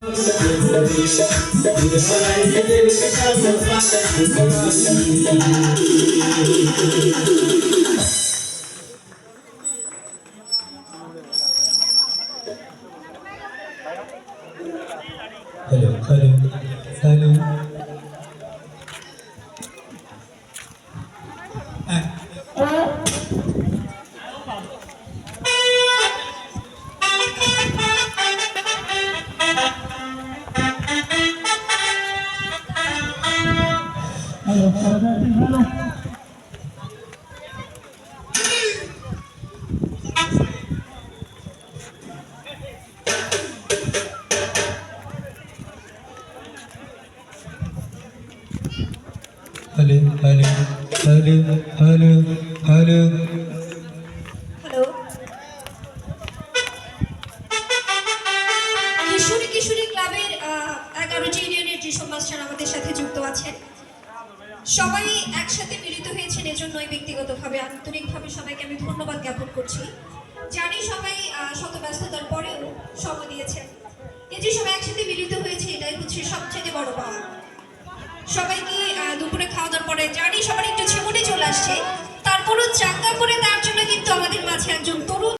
Hello, hello, hello. Hello, hello. Hello, hello, hello, hello, hello. Hello, কিশোরী কিশোরী ক্লাবের 11টি ইউনিয়নের যেসব মাস্টার আমাদের সাথে যুক্ত আছেন, সবাই একসাথে মিলিত হয়েছেন, এজন্যই ব্যক্তিগতভাবে আন্তরিকভাবে সবাইকে আমি ধন্যবাদ জ্ঞাপন করছি। জানি সবাই শত ব্যস্ততার পরেও সময় দিয়েছেন। এই যে সবাই একসাথে মিলিত হয়েছে, এটাই হচ্ছে সবচেয়ে বড় পাওয়া। সবাইকে দুপুরে খাওয়া দাওয়ার পরে জানি সবার একটু ঝিমুনি চলে আসছে, তারপরও চাঙ্গা করে তার জন্য কিন্তু আমাদের মাঝে একজন তরুণ